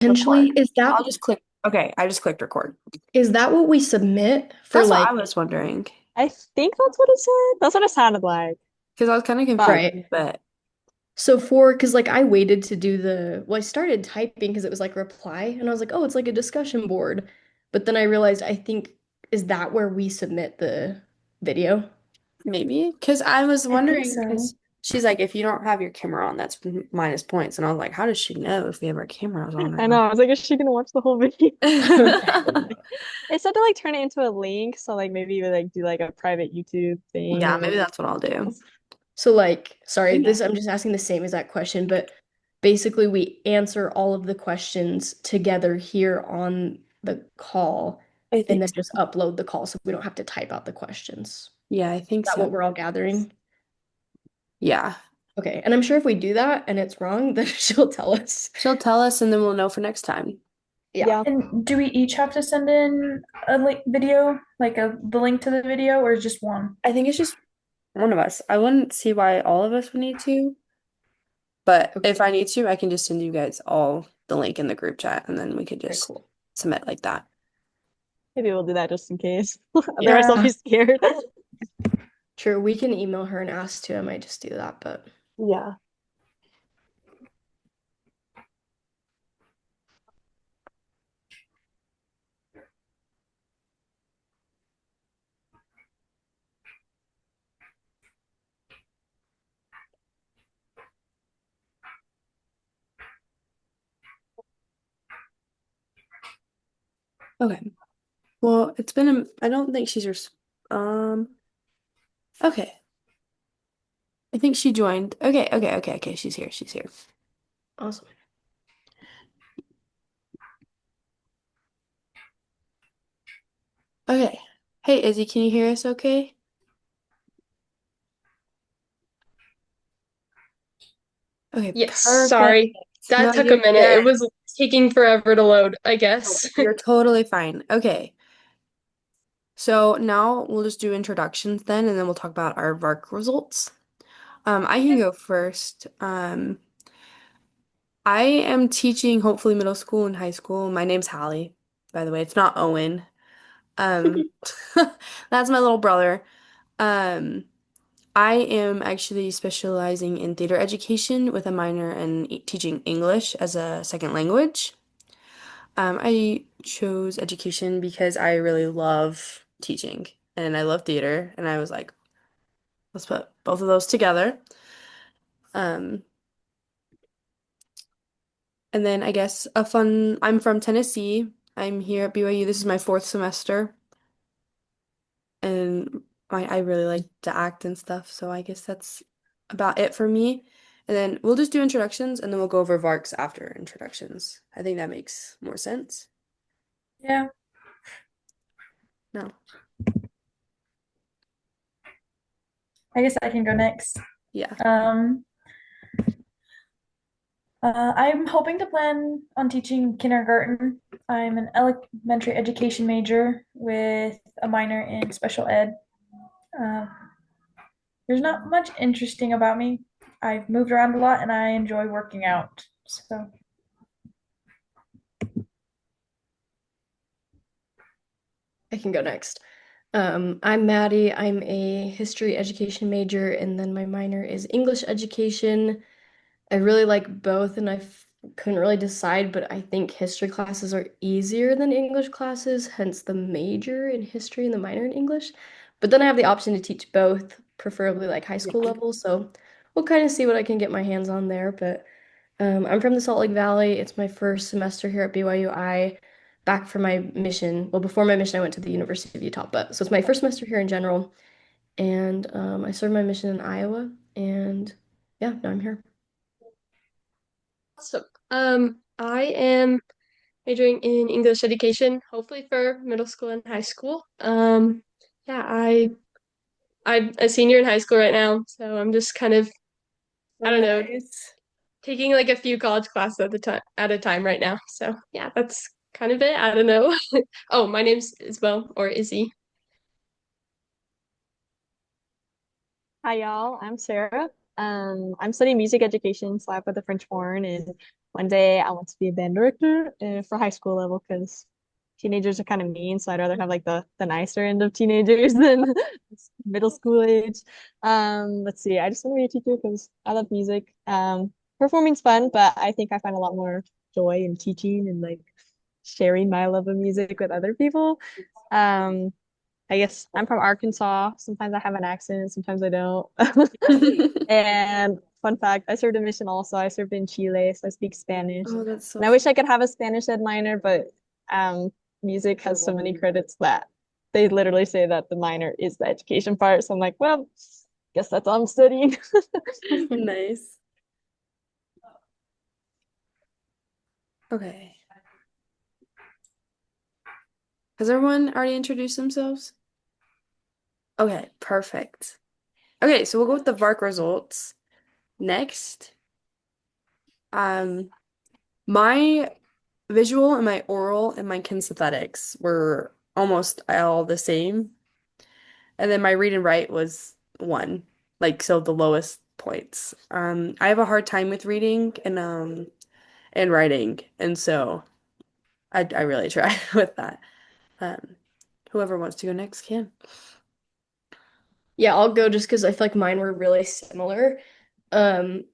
Potentially, record. I'll just click. Okay, I just clicked record. is that what we submit for That's what like, I was wondering I think that's what it said. That's what it sounded like. because I was kind of confused, But right? but So for, because like I waited to do well, I started typing because it was like reply, and I was like, oh, it's like a discussion board. But then I realized, I think, is that where we submit the video? maybe because I was I think wondering so. because she's like, if you don't have your camera on, that's minus points, and I was like, how does she know if we have our cameras on or I know, not? I was like, is she gonna watch the whole video? It said to like turn it into a link, so like maybe we like do like a private YouTube thing Yeah, or maybe that's what I'll do. So like, sorry, Yeah, this I'm just asking the same exact question, but basically we answer all of the questions together here on the call I and think then so. just upload the call so we don't have to type out the questions. Yeah, I think Is that what so. we're all gathering? Yeah, Okay, and I'm sure if we do that and it's wrong, then she'll tell us. she'll tell us, and then we'll know for next time. Yeah. yeah. And do we each have to send in a link video, like the link to the video, or just one? I think it's just one of us. I wouldn't see why all of us would need to. But Okay, if I need to, I can just send you guys all the link in the group chat and then we could very just cool. submit like that. Maybe we'll do that just in case. Yeah. Otherwise I'll Yeah. be scared. True, we can email her and ask too. I might just do that, but Yeah. Okay. Well, it's been I don't think um okay. I think she joined. Okay. She's here. She's here. awesome. Okay. Hey, Izzy, can you hear us okay? Okay, Yes, perfect. sorry. No, That took a you're minute. It good. was taking forever to load, I Oh, guess. you're totally fine. Okay. So now we'll just do introductions then, and then we'll talk about our VARC results. I can go first. I am teaching hopefully middle school and high school. My name's Hallie, by the way. It's not Owen. Um, that's my little brother. Um, I am actually specializing in theater education with a minor in teaching English as a second language. I chose education because I really love teaching and I love theater, and I was like, let's put both of those together. Um, and then I guess I'm from Tennessee. I'm here at BYU. This is my fourth semester, and I really like to act and stuff, so I guess that's about it for me. And then we'll just do introductions, and then we'll go over VARCs after introductions. I think that makes more sense. Yeah. No. I guess I can go next. Yeah. Um, I'm hoping to plan on teaching kindergarten. I'm an elementary education major with a minor in special ed. Um, there's not much interesting about me. I've moved around a lot and I enjoy working out. So, I can go next. I'm Maddie. I'm a history education major, and then my minor is English education. I really like both, and couldn't really decide, but I think history classes are easier than English classes, hence the major in history and the minor in English. But then I have the option to teach both, preferably like high school Yeah. level, so we'll kind of see what I can get my hands on there. But I'm from the Salt Lake Valley. It's my first semester here at BYU. Back for my mission. Well, before my mission, I went to the University of Utah, but so it's my first semester here in general. And I served my mission in Iowa, and yeah, now I'm here. So, I am majoring in English education, hopefully for middle school and high school. Yeah, I'm a senior in high school right now, so I'm just kind of, I Oh, don't know, nice. taking like a few college classes at a time right now. So, yeah, that's kind of it. I don't know. Oh, my name's Isabel or Izzy. Hi y'all, I'm Sarah. I'm studying music education, so I have with the French horn, and one day I want to be a band director for high school level because teenagers are kind of mean, so I'd rather have like the nicer end of teenagers than middle school age. Let's see, I just want to be a teacher because I love music. Performing's fun, but I think I find a lot more joy in teaching and like sharing my love of music with other people. Um, I guess I'm from Arkansas. Sometimes I have an accent, sometimes I don't. And fun fact, I served a mission also. I served in Chile, so I speak Spanish. Oh, that's so And I wish I could have a Spanish ed minor, but um, music has so many credits that they literally say that the minor is the education part. So I'm like, well, guess that's all I'm studying. nice. Okay. Has everyone already introduced themselves? Okay, perfect. Okay, so we'll go with the VARC results next. Um, my visual and my oral and my kinesthetics were almost all the same. And then my read and write was one, like so the lowest points. I have a hard time with reading and writing, and so I really try with that. Um, whoever wants to go next can. Yeah, I'll go just because I feel like mine were really similar. Um,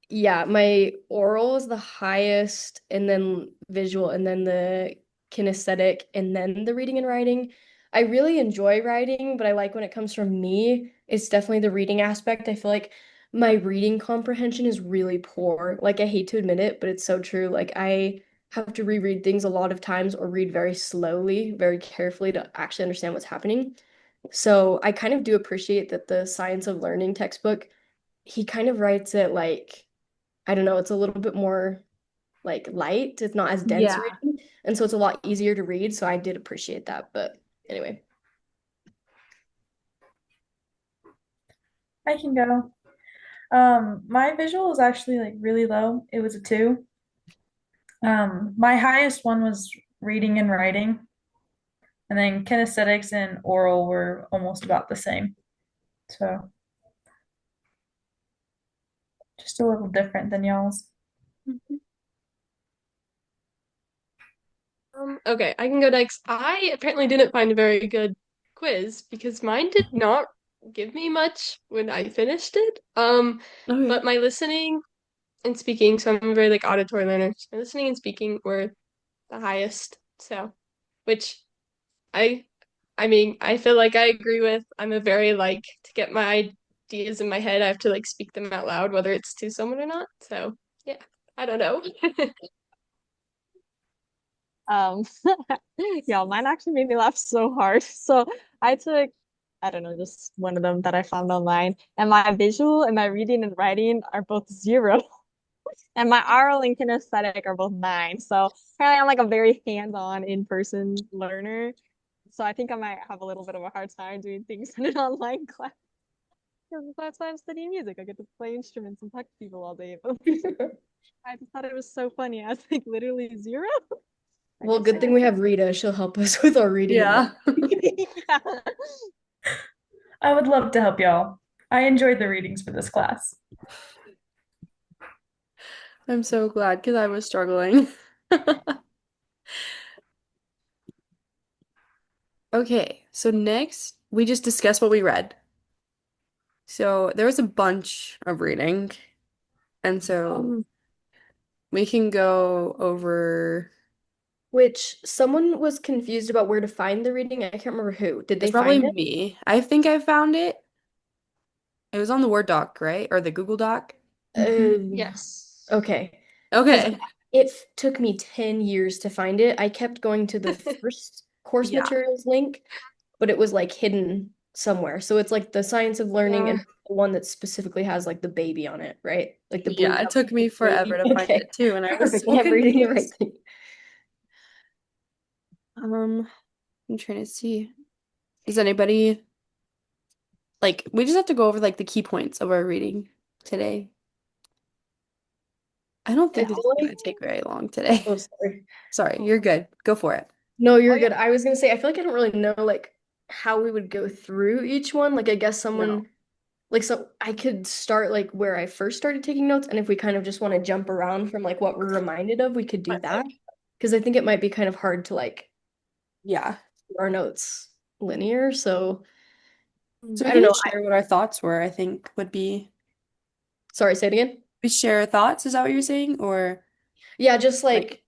Yeah, my oral is the highest, and then visual, and then the kinesthetic, and then the reading and writing. I really enjoy writing, but I like when it comes from me, it's definitely the reading aspect. I feel like my reading comprehension is really poor. Like, I hate to admit it, but it's so true. Like, I have to reread things a lot of times or read very slowly, very carefully to actually understand what's happening. So I kind of do appreciate that the Science of Learning textbook, he kind of writes it like, I don't know, it's a little bit more like light. It's not as dense Yeah. reading. And so it's a lot easier to read. So I did appreciate that. But anyway. I can go. My visual is actually like really low. It was a two. My highest one was reading and writing, and then kinesthetics and oral were almost about the same. So just a little different than y'all's. Okay, I can go next. I apparently didn't find a very good quiz because mine did not give me much when I finished it. Okay. But my listening and speaking, so I'm a very like auditory learner. So my listening and speaking were the highest. So, which I, I mean, I feel like I agree with. I'm a very like to get my ideas in my head, I have to like speak them out loud, whether it's to someone or not. So, yeah, I don't know. Um, yeah, mine actually made me laugh so hard. So I took, I don't know, just one of them that I found online, and my visual and my reading and writing are both zero. And my oral and kinesthetic are both nine. So apparently I'm like a very hands-on in-person learner. So I think I might have a little bit of a hard time doing things in an online class. Because that's why I'm studying music. I get to play instruments and talk to people all day. But I just thought it was so funny. I was like literally zero. I Well, guess I good thing we guess. have Rita. She'll help us with our reading and Yeah. writing. Yeah. I would love to help y'all. I enjoyed the readings for this class. I'm so glad because I was struggling. Okay, so next we just discussed what we read. So there was a bunch of reading, and so we can go over. Which someone was confused about where to find the reading. I can't remember who. Did they It's probably find it? me. I think I found it. It was on the Word doc, right? Or the Google Doc. Um, Yes. okay. Because Okay. took me 10 years to find it. I kept going to the first course Yeah. materials link, but it was like hidden somewhere. So it's like the Science of Learning Yeah. and the one that specifically has like the baby on it, right? Like the blue Yeah, it cover took me with the forever baby. to find Okay. it too, and I was Perfect. so Yeah, I'm reading the right confused. thing. Um, I'm trying to see. Does anybody like we just have to go over like the key points of our reading today. I don't I think this is feel gonna like, take very long today. oh, sorry. Sorry, you're good. Go for it. No, Oh you're yeah. good. I was gonna say, I feel like I don't really know like how we would go through each one. Like I guess No. someone like so I could start like where I first started taking notes, and if we kind of just want to jump around from like what we're reminded of, we could do that. Because I think it might be kind of hard to like Yeah. do our notes linear. So So we I can don't know. just share what our thoughts were, I think would be Sorry, say it again. we share our thoughts, is that what you're saying? Or Yeah, just like like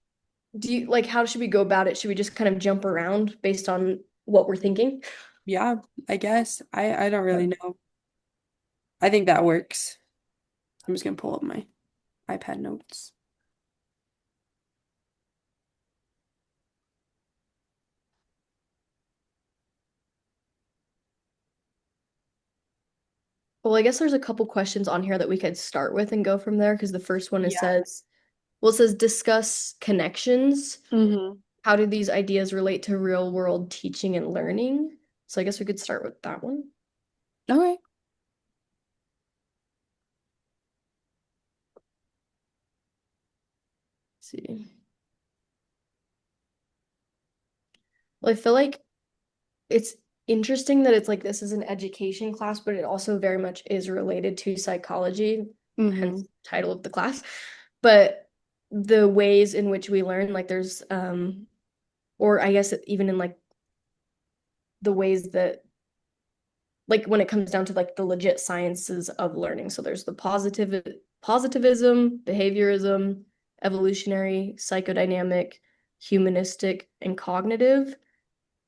do you like how should we go about it? Should we just kind of jump around based on what we're thinking? yeah, I guess. I don't really know. I think that works. I'm just gonna pull up my iPad notes. Well, I guess there's a couple questions on here that we could start with and go from there because the first one it Yeah. says, well, it says discuss connections. Mm-hmm. How do these ideas relate to real world teaching and learning? So I guess we could start with that one. Okay. Let's see. Well, I feel like it's interesting that it's like this is an education class, but it also very much is related to psychology, hence Mm-hmm. the title of the class. But the ways in which we learn, like there's or I guess even in like the ways that like when it comes down to like the legit sciences of learning. So there's the positivism, behaviorism, evolutionary, psychodynamic, humanistic, and cognitive.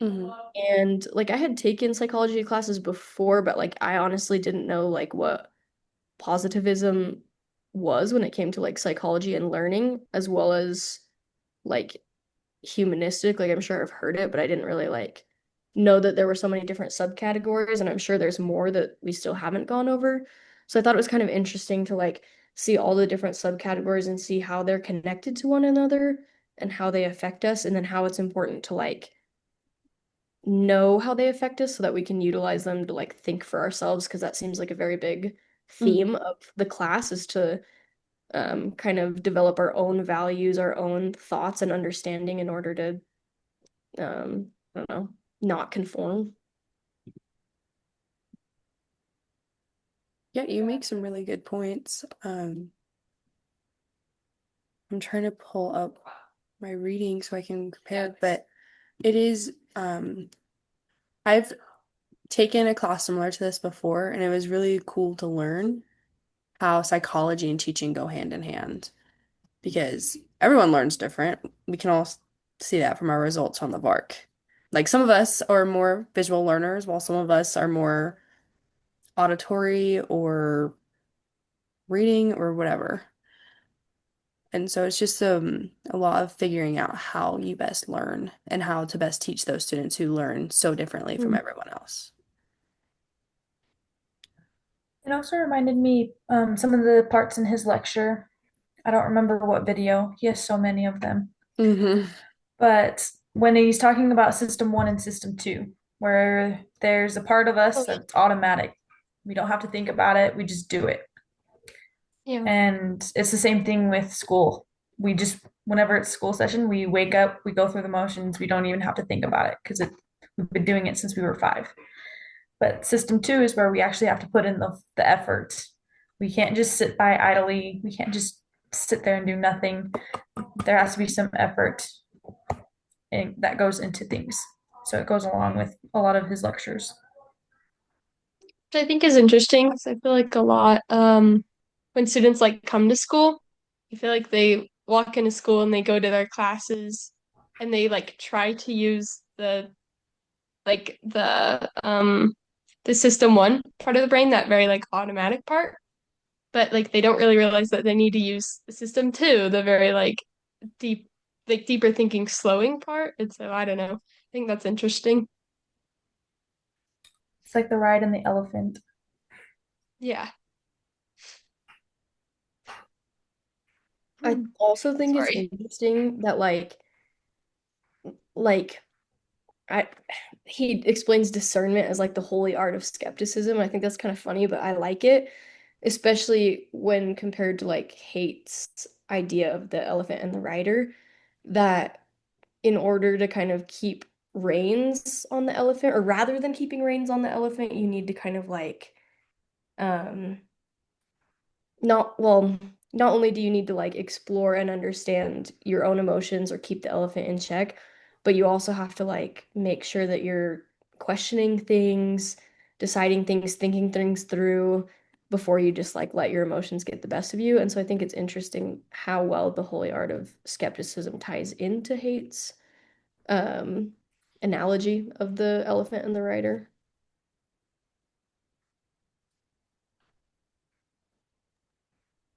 Mm-hmm. And like I had taken psychology classes before, but like I honestly didn't know like what positivism was when it came to like psychology and learning, as well as like humanistic. Like I'm sure I've heard it, but I didn't really like know that there were so many different subcategories, and I'm sure there's more that we still haven't gone over. So I thought it was kind of interesting to like see all the different subcategories and see how they're connected to one another and how they affect us, and then how it's important to like know how they affect us so that we can utilize them to like think for ourselves, because that seems like a very big Mm-hmm. theme of the class is to kind of develop our own values, our own thoughts and understanding in order to I don't know, not conform. Yeah, you make some really good points. I'm trying to pull up my reading so I can compare, but it is I've taken a class similar to this before, and it was really cool to learn how psychology and teaching go hand in hand because everyone learns different. We can all see that from our results on the VARC. Like some of us are more visual learners, while some of us are more auditory or reading or whatever. And so it's just a lot of figuring out how you best learn and how to best teach those students who learn so differently from Mm. everyone else. It also reminded me some of the parts in his lecture. I don't remember what video. He has so many of them. Hmm. But when he's talking about system one and system two, where there's a part of us Oh, that's automatic. We don't have to think about it, we just do it. yeah. And it's the same thing with school. We just, whenever it's school session, we wake up, we go through the motions, we don't even have to think about it because we've been doing it since we were 5. But system two is where we actually have to put in the effort. We can't just sit by idly, we can't just sit there and do nothing. There has to be some effort and that goes into things. So it goes along with a lot of his lectures. Which I think is interesting because I feel like a lot, when students like come to school, I feel like they walk into school and they go to their classes and they like try to use like the system one part of the brain, that very like automatic part, but like they don't really realize that they need to use the system two, the very deep deeper thinking slowing part. And so I don't know. I think that's interesting. It's like the ride and the elephant. Yeah. I Hmm. also think it's Sorry. interesting that like I he explains discernment as like the holy art of skepticism. I think that's kind of funny, but I like it, especially when compared to like Hate's idea of the elephant and the rider, that in order to kind of keep reins on the elephant, or rather than keeping reins on the elephant, you need to kind of like Um, not well, not only do you need to like explore and understand your own emotions or keep the elephant in check, but you also have to like make sure that you're questioning things, deciding things, thinking things through before you just like let your emotions get the best of you. And so I think it's interesting how well the holy art of skepticism ties into Hate's um analogy of the elephant and the rider.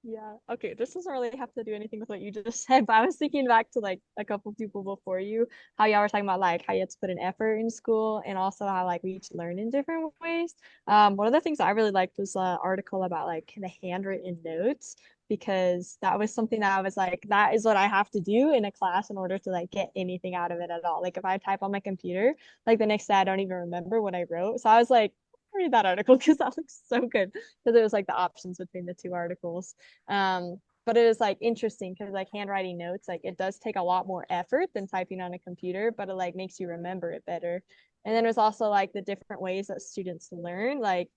Yeah. Okay. This doesn't really have to do anything with what you just said, but I was thinking back to like a couple people before you, how y'all were talking about like how you had to put an effort in school and also how like we each learn in different ways. One of the things I really liked was an article about like the handwritten notes because that was something that I was like, that is what I have to do in a class in order to like get anything out of it at all. Like if I type on my computer, like the next day I don't even remember what I wrote. So I was like, read that article because that looks so good because it was like the options between the two articles. But it was like interesting because like handwriting notes, like it does take a lot more effort than typing on a computer, but it like makes you remember it better. And then there's also like the different ways that students learn. Like,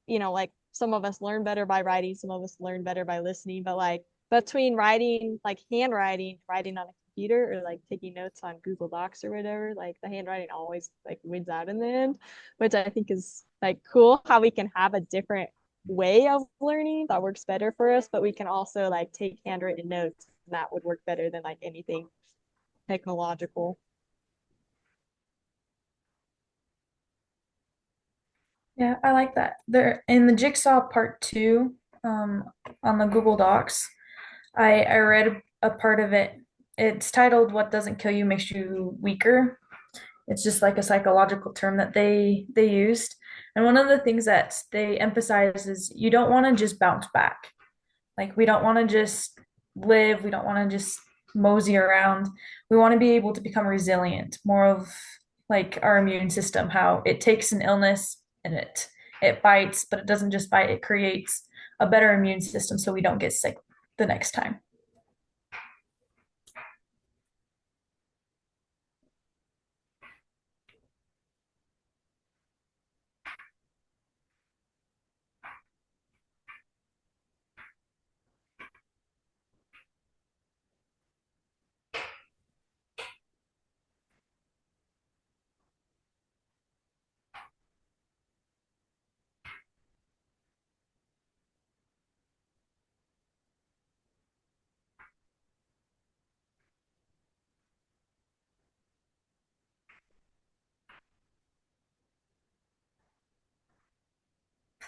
like some of us learn better by writing, some of us learn better by listening, but like between writing, like handwriting, writing on a computer or like taking notes on Google Docs or whatever, like the handwriting always like wins out in the end, which I think is like cool how we can have a different way of learning that works better for us, but we can also like take handwritten notes and that would work better than like anything technological. Yeah, I like that. There in the jigsaw part two, on the Google Docs, I read a part of it. It's titled "What Doesn't Kill You Makes You Weaker." It's just like a psychological term that they used. And one of the things that they emphasize is you don't want to just bounce back. Like we don't want to just live, we don't want to just mosey around. We want to be able to become resilient, more of like our immune system, how it takes an illness and it fights, but it doesn't just fight, it creates a better immune system so we don't get sick the next time.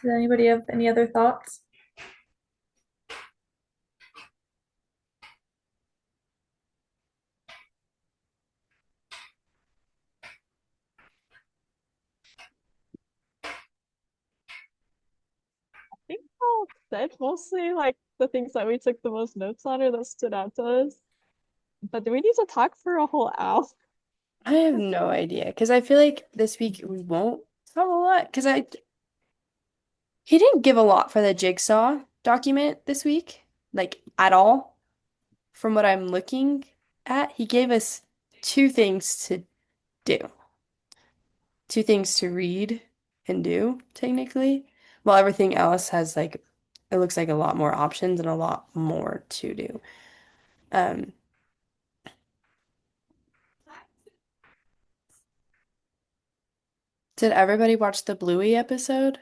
Does anybody have any other thoughts? I think Paul said mostly like the things that we took the most notes on or that stood out to us. But do we need to talk for a whole hour? I have no idea because I feel like this week we won't have a lot because I he didn't give a lot for the jigsaw document this week, like at all. From what I'm looking at, he gave us two things to do, two things to read and do, technically. While everything else has like it looks like a lot more options and a lot more to do. Um, did everybody watch the Bluey episode?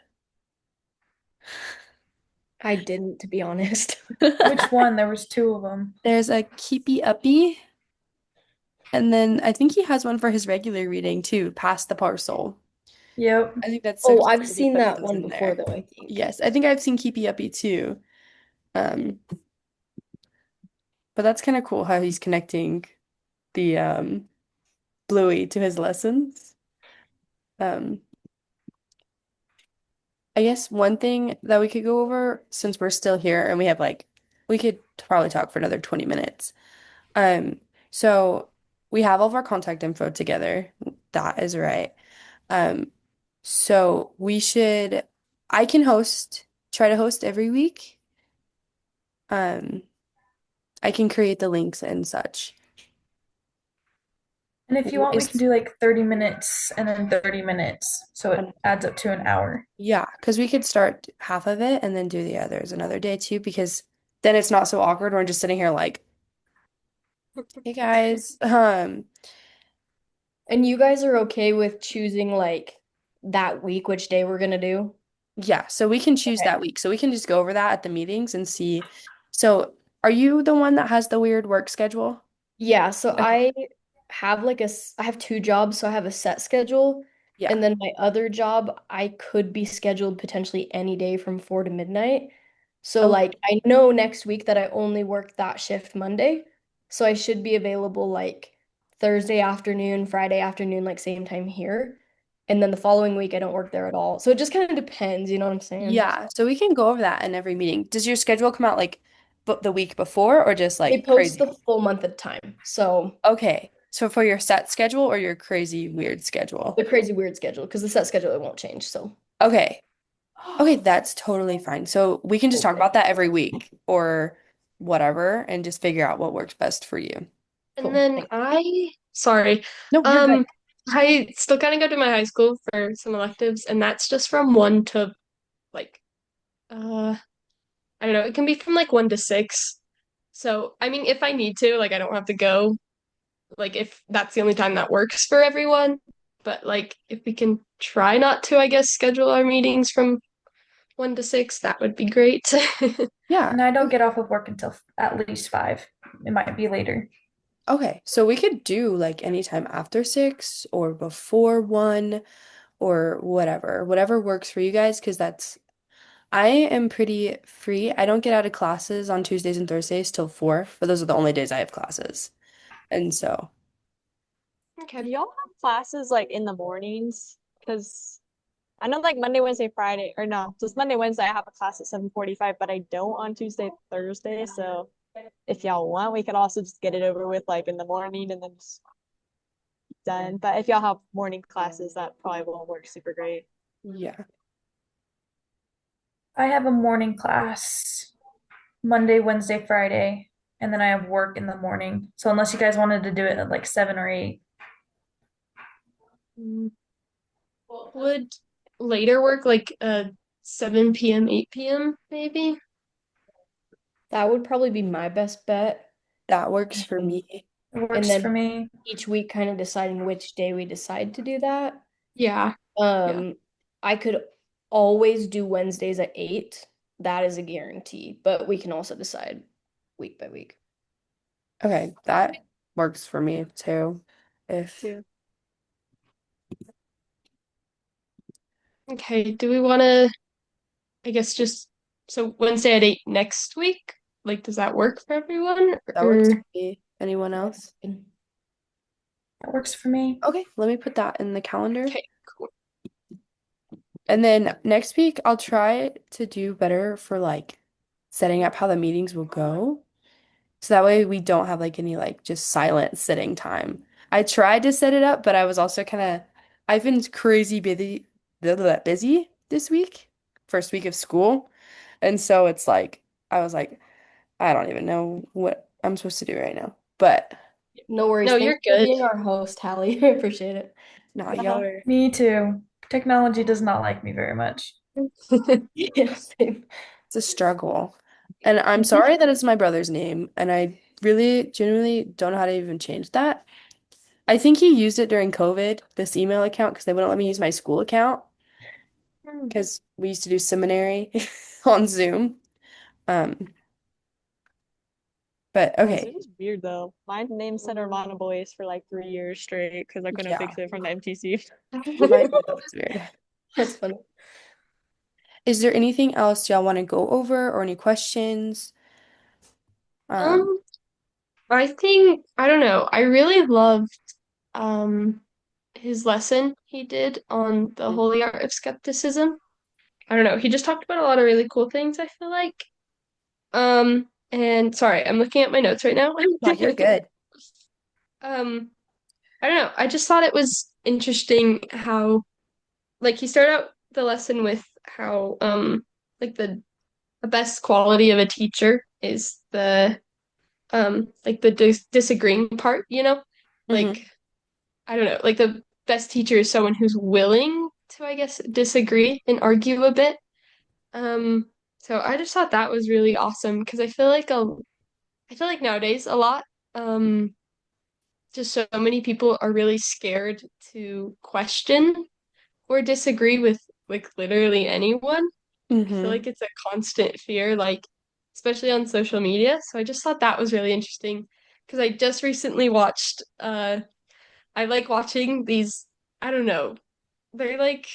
I didn't, to be honest. Which one? There was two of them. There's a Keepy Uppy, and then I think he has one for his regular reading too, Past the Parcel. Yep. I think that's so Oh, cute I've that he seen puts that those one in before there. though, I think. Yes, I think I've seen Keepy Uppy too. Um, but that's kind of cool how he's connecting the Bluey to his lessons. Um, I guess one thing that we could go over since we're still here and we have like we could probably talk for another 20 minutes. Um, so we have all of our contact info together. That is right. Um, so we should I can try to host every week. Um, I can create the links and such. And if you want, we can Is do like 30 minutes and then 30 minutes. So it adds up to an hour. Yeah, because we could start half of it and then do the others another day too, because then it's not so awkward. We're just sitting here like, hey guys. And you guys are okay with choosing like that week which day we're gonna do? Yeah, so we can choose Okay. that week. So we can just go over that at the meetings and see. So are you the one that has the weird work schedule? Yeah, so Okay. I have two jobs, so I have a set schedule, Yeah. and then my other job, I could be scheduled potentially any day from 4 to midnight. So Okay. like I know next week that I only work that shift Monday, so I should be available like Thursday afternoon, Friday afternoon, like same time here. And then the following week I don't work there at all. So it just kind of depends, you know what I'm saying? Yeah, so we can go over that in every meeting. Does your schedule come out like the week before or just They like post the crazy? full month at a time. So Okay. So for your set schedule or your crazy weird schedule? the crazy weird schedule, because the set schedule it won't change. So Okay. Okay, that's totally fine. So we can just talk cool. about that every week or whatever and just figure out what works best for you. And Cool. then Thanks. sorry, No, you're good. um, I still kind of go to my high school for some electives, and that's just from 1 to like, uh, I don't know, it can be from like 1 to 6. So, I mean, if I need to, like, I don't have to go, like, if that's the only time that works for everyone. But, like, if we can try not to, I guess, schedule our meetings from 1 to 6, that would be great. Yeah. And I don't get off of work until at least 5. It might be later. Okay. So we could do like anytime after 6 or before 1 or whatever. Whatever works for you guys, because I am pretty free. I don't get out of classes on Tuesdays and Thursdays till 4, but those are the only days I have classes. And so, Okay. Do y'all have classes like in the mornings? Because I know like Monday, Wednesday, Friday, or no, just Monday, Wednesday, I have a class at 7:45, but I don't on Tuesday, Thursday. So if y'all want, we could also just get it over with like in the morning and then just done. But if y'all have morning classes, that probably won't work super great. yeah. I have a morning class Monday, Wednesday, Friday, and then I have work in the morning. So unless you guys wanted to do it at like 7 or 8. Mm, Would later work like 7 p.m., 8 p.m. maybe? That would probably be my best bet. That works for Um, me. It And works for then me. each week kind of deciding which day we decide to do that. Yeah. Yeah. Um, I could always do Wednesdays at 8. That is a guarantee, but we can also decide week by week. Okay, that works for me too. If Yeah. Okay. Do we want to, I guess, just so Wednesday at 8 next week? Like, does that work for everyone? that works for Or, me. Anyone else? That works for me. Okay, let me put that in the calendar. okay, cool. And then next week, I'll try to do better for like setting up how the meetings will go. So that way we don't have like any like just silent sitting time. I tried to set it up, but I was also kind of, I've been crazy busy this week, first week of school. And so it's like, I was like, I don't even know what I'm supposed to do right now. But No worries. No, Thanks you're for good. being our host, Hallie. I appreciate it. nah, y'all are, Me too. Technology does not like me very much. Yeah, same. it's a struggle. And I'm sorry that it's my brother's name. And I really genuinely don't know how to even change that. I think he used it during COVID, this email account, because they wouldn't let me use my school account because we used to do seminary on Zoom. Um, but Yeah, okay, Zoom's weird though. My name said Hermana Boys for like 3 years straight because I couldn't yeah, fix it from the MTC. my that's weird. That's funny. Is there anything else y'all want to go over or any questions? Um, Um, I think, I don't know. I really loved um his lesson he did on the holy art of skepticism. I don't know. He just talked about a lot of really cool things, I feel like. And sorry, I'm looking at my notes right now. no, you're good. Um, I don't know. I just thought it was interesting how, like, he started out the lesson with how, like the best quality of a teacher is the like the disagreeing part, you know? Hmm. Like I don't know, like the best teacher is someone who's willing to, I guess, disagree and argue a bit. Um, so I just thought that was really awesome because I feel like nowadays a lot, um, just so many people are really scared to question or disagree with like literally anyone. I feel Mm-hmm. like it's a constant fear, like especially on social media. So I just thought that was really interesting because I just recently watched I like watching these, I don't know, they're like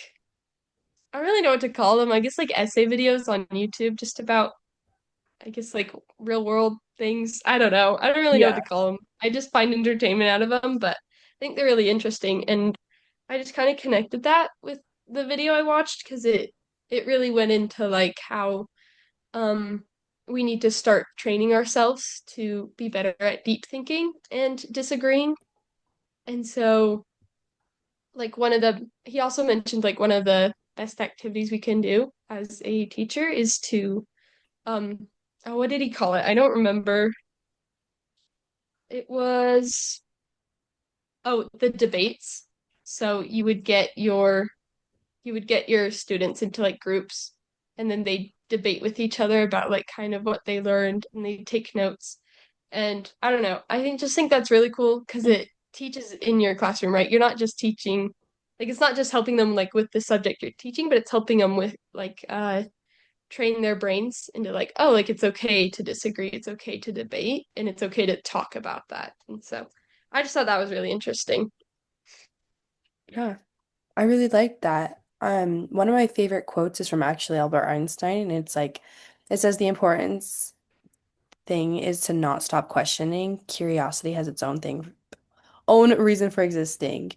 I don't really know what to call them. I guess like essay videos on YouTube just about I guess like real world things. I don't know. I don't really know what Yeah. to call them. I just find entertainment out of them, but I think they're really interesting. And I just kind of connected that with the video I watched because it really went into like how um we need to start training ourselves to be better at deep thinking and disagreeing. And so like one of the he also mentioned like one of the best activities we can do as a teacher is to um oh, what did he call it? I don't remember. It was, oh, the debates. So you would get your students into like groups and then they debate with each other about like kind of what they learned and they take notes. And I don't know, just think that's really cool because it teaches in your classroom, right? You're not just teaching like it's not just helping them like with the subject you're teaching, but it's helping them with like train their brains into like, oh, like it's okay to disagree, it's okay to debate, and it's okay to talk about that. And so I just thought that was really interesting. Yeah. I really like that. One of my favorite quotes is from actually Albert Einstein, and it's like, it says the importance thing is to not stop questioning. Curiosity has its own reason for existing.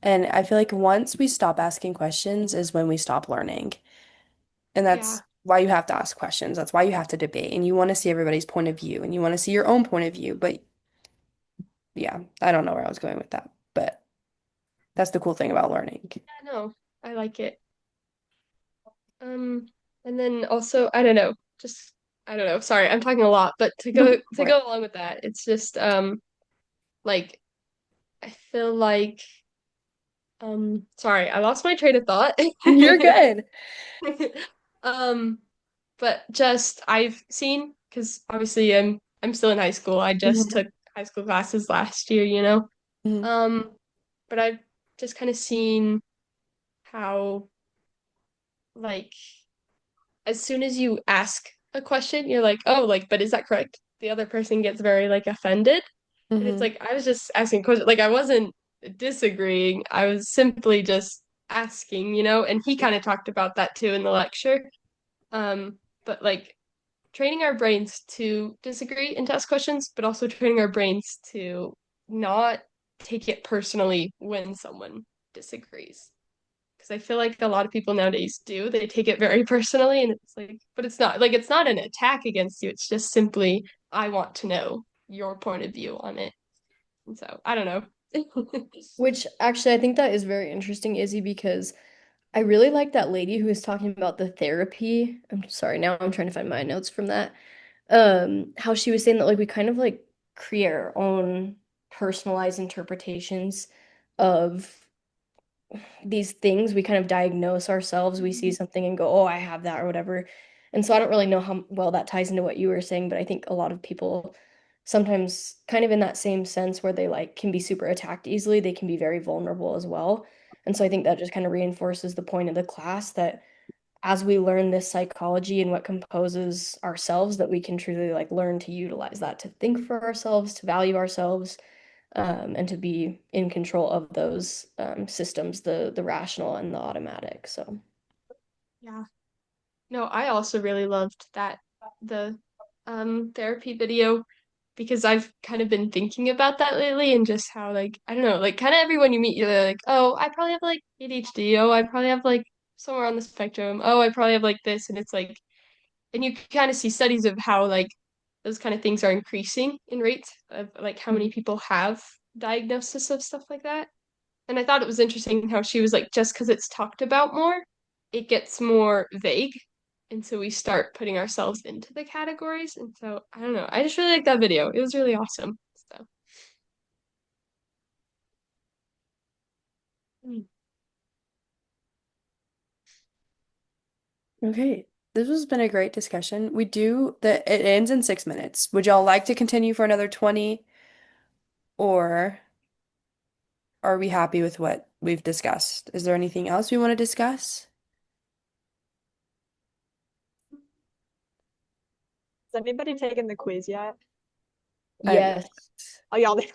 And I feel like once we stop asking questions is when we stop learning. And Yeah. that's why you have to ask questions. That's why you have to debate. And you want to see everybody's point of view and you want to see your own point of view. But yeah, I don't know where I was going with that. But that's the cool thing about learning. Yeah, no, I like it. Um, and then also, I don't know, just I don't know. Sorry, I'm talking a lot, but No, to for it. go along with that, it's just like I feel like sorry, I lost my train of thought. You're good. Um, but just I've seen because obviously I'm still in high school. I just Mhm. took high school classes last year, you know. Mhm. Um, but I've just kind of seen how like as soon as you ask a question, you're like, oh, like, but is that correct? The other person gets very like offended. And it's Mhm. like I was just asking questions. Like I wasn't disagreeing. I was simply just asking, you know, and he kind of talked about that too in the lecture. But like training our brains to disagree and to ask questions, but also training our brains to not take it personally when someone disagrees. Because I feel like a lot of people nowadays do. They take it very personally, and it's like, but it's not like it's not an attack against you. It's just simply, I want to know your point of view on it. And so I don't know. Which actually I think that is very interesting, Izzy, because I really like that lady who was talking about the therapy. I'm sorry, now I'm trying to find my notes from that. How she was saying that like we kind of like create our own personalized interpretations of these things. We kind of diagnose ourselves. We see something and go, "Oh, I have that," or whatever. And so I don't really know how well that ties into what you were saying, but I think a lot of people sometimes kind of in that same sense where they like can be super attacked easily, they can be very vulnerable as well. And so I think that just kind of reinforces the point of the class that as we learn this psychology and what composes ourselves, that we can truly like learn to utilize that to think for ourselves, to value ourselves, and to be in control of those systems, the rational and the automatic. So Yeah. No, I also really loved the therapy video because I've kind of been thinking about that lately and just how like I don't know, like kind of everyone you meet, you're like, oh, I probably have like ADHD. Oh, I probably have like somewhere on the spectrum. Oh, I probably have like this, and it's like, and you kind of see studies of how like those kind of things are increasing in rates of like how many people have diagnosis of stuff like that. And I thought it was interesting how she was like, just because it's talked about more, it gets more vague. And so we start putting ourselves into the categories. And so I don't know. I just really like that video. It was really awesome. So Mm. Okay, this has been a great discussion. It ends in 6 minutes. Would y'all like to continue for another 20, or are we happy with what we've discussed? Is there anything else we want to discuss? Has anybody taken the quiz yet? Yeah. Yes. Oh, y'all did.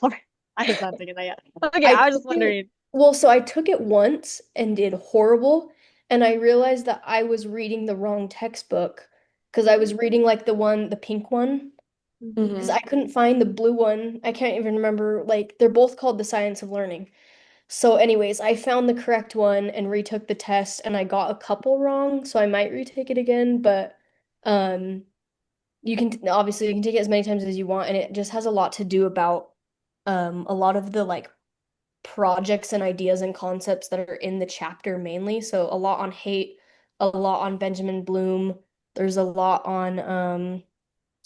I have not taken that yet. Okay, I I was just took it, wondering. well, so I took it once and did horrible, and I realized that I was reading the wrong textbook because I was reading like the pink one, because Mm-hmm. I couldn't find the blue one. I can't even remember, like they're both called The Science of Learning. So anyways, I found the correct one and retook the test and I got a couple wrong, so I might retake it again, but um obviously you can take it as many times as you want, and it just has a lot to do about a lot of the like projects and ideas and concepts that are in the chapter mainly. So a lot on hate, a lot on Benjamin Bloom. There's a lot on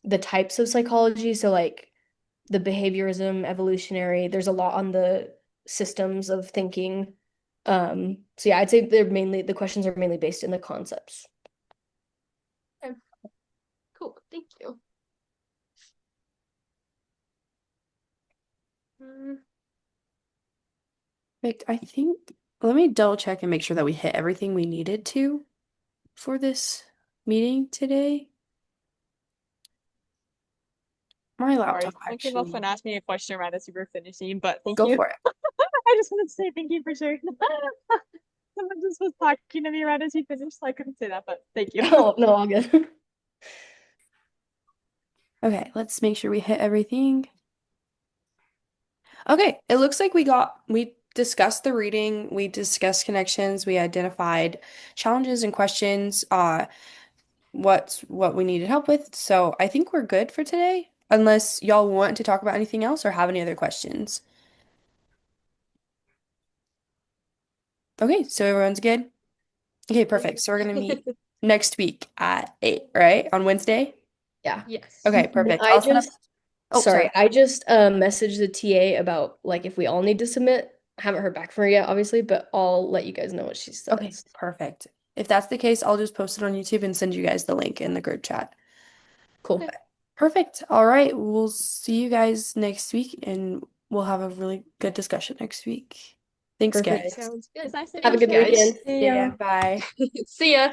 the types of psychology. So like the behaviorism, evolutionary. There's a lot on the systems of thinking. So yeah, I'd say the questions are mainly based in the concepts. Okay. Cool. Thank you. Mm, Perfect. Let me double check and make sure that we hit everything we needed to for this meeting today. My Sorry, laptop someone came up actually. and asked me a question right as you were finishing, but thank Go you. for it. I just wanted to say thank you for sharing. Someone just was talking to me right as you finished, so I couldn't say that, but thank you. Oh, no, all good. Okay, let's make sure we hit everything. Okay, it looks like we discussed the reading, we discussed connections, we identified challenges and questions, what we needed help with. So I think we're good for today, unless y'all want to talk about anything else or have any other questions. Okay, so everyone's good? Okay, perfect. So we're gonna meet next week at 8, right? On Wednesday? Yeah. yes. Okay, perfect. I I'll send up. just, Oh, sorry. sorry, I just messaged the TA about like if we all need to submit. Haven't heard back from her yet, obviously, but I'll let you guys know what she Okay, says. perfect. If that's the case, I'll just post it on YouTube and send you guys the link in the group chat. Cool. Okay. Perfect. All right. We'll see you guys next week and we'll have a really good discussion next week. Thanks, Perfect. guys. Sounds good. It's nice to Have a meet Thank you, good you. guys. weekend. See Yeah, ya. bye. See ya.